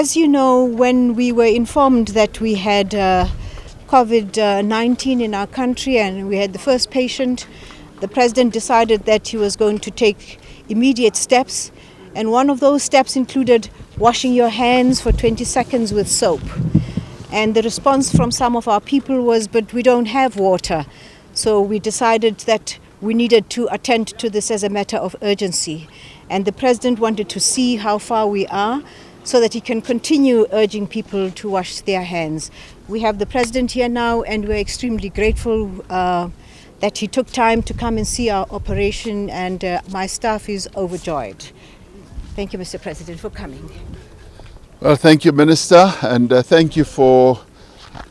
As you know, when we were informed that we had COVID-19 in our country and we had the first patient, the President decided that he was going to take immediate steps. And one of those steps included washing your hands for 20 seconds with soap. And the response from some of our people was, but we don't have water. So we decided that we needed to attend to this as a matter of urgency. And the President wanted to see how far we are so that he can continue urging people to wash their hands. We have the President here now, and we're extremely grateful that he took time to come and see our operation, and my staff is overjoyed. Thank you, Mr. President, for coming. Well, thank you, Minister, and thank you for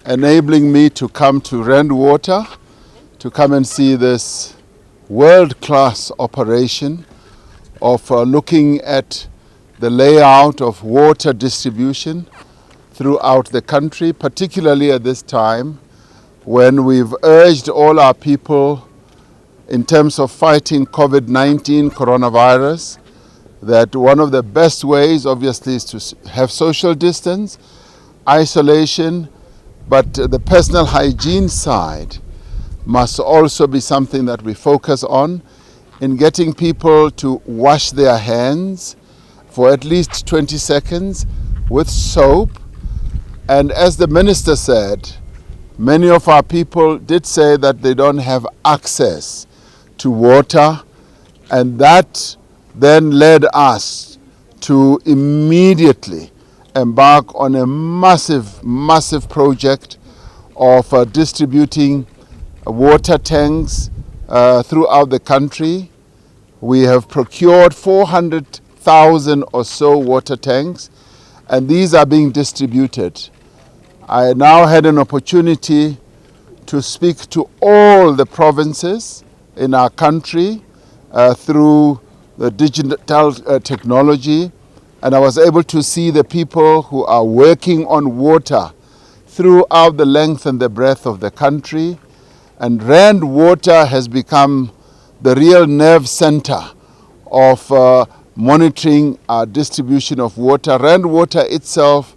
enabling me to come to Rand Water to come and see this world-class operation of looking at the layout of water distribution throughout the country, particularly at this time when we've urged all our people in terms of fighting COVID-19 coronavirus, that one of the best ways obviously is to have social distance, isolation, but the personal hygiene side must also be something that we focus on in getting people to wash their hands for at least 20 seconds with soap. And as the Minister said, many of our people did say that they don't have access to water, and that then led us to immediately embark on a massive project of distributing water tanks throughout the country. We have procured 400,000 or so water tanks, and these are being distributed. I now had an opportunity to speak to all the provinces in our country through the digital technology, and I was able to see the people who are working on water throughout the length and the breadth of the country. And Rand Water has become the real nerve center of monitoring our distribution of water. Rand Water itself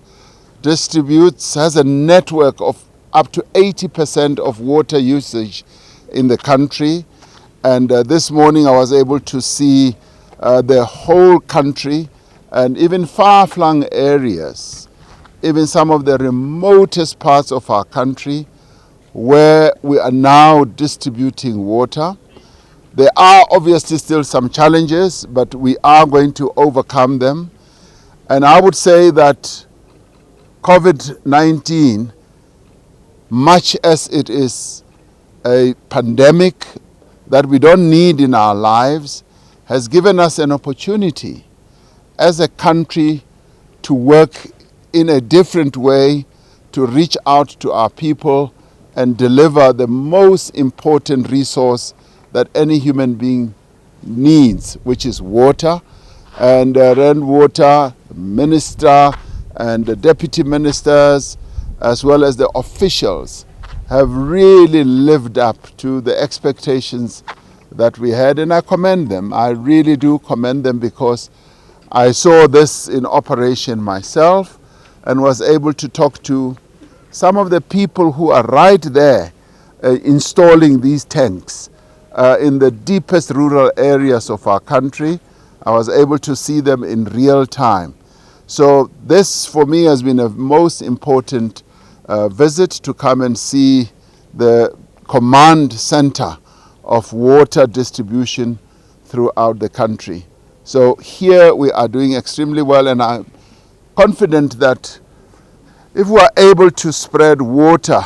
has a network of up to 80% of water usage in the country. And this morning I was able to see the whole country and even far-flung areas, even some of the remotest parts of our country, where we are now distributing water. There are obviously still some challenges, but we are going to overcome them. And I would say that COVID-19, much as it is a pandemic that we don't need in our lives, has given us an opportunity as a country to work in a different way, to reach out to our people and deliver the most important resource that any human being needs, which is water. And Rand Water, Minister and the Deputy Ministers, as well as the officials, have really lived up to the expectations that we had, and I commend them. I really do commend them, because I saw this in operation myself and was able to talk to some of the people who are right there installing these tanks in the deepest rural areas of our country. I was able to see them in real time. So this for me has been a most important visit, to come and see the command center of water distribution throughout the country. So here we are doing extremely well, and I'm confident that if we are able to spread water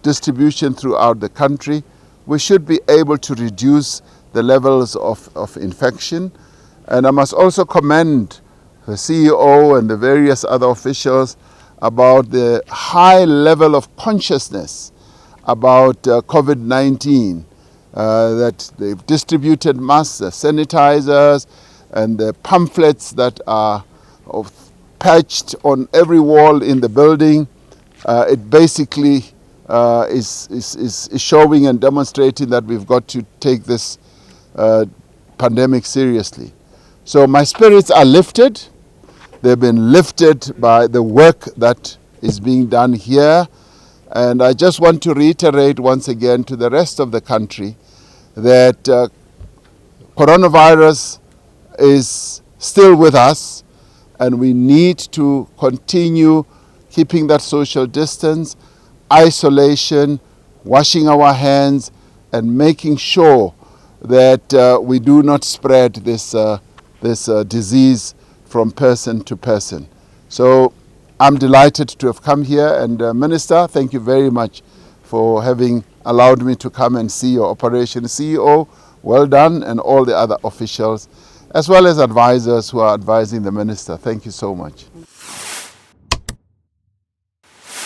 distribution throughout the country, we should be able to reduce the levels of infection. And I must also commend the CEO and the various other officials about the high level of consciousness about COVID-19, that they've distributed masks, the sanitizers, and the pamphlets that are patched on every wall in the building. It basically is showing and demonstrating that we've got to take this pandemic seriously. So my spirits are lifted. They've been lifted by the work that is being done here. And I just want to reiterate once again to the rest of the country that coronavirus is still with us, and we need to continue keeping that social distance, isolation, washing our hands, and making sure that we do not spread this disease from person to person. So I'm delighted to have come here, and Minister, thank you very much for having allowed me to come and see your operation. CEO, well done, and all the other officials, as well as advisors who are advising the Minister. Thank you so much.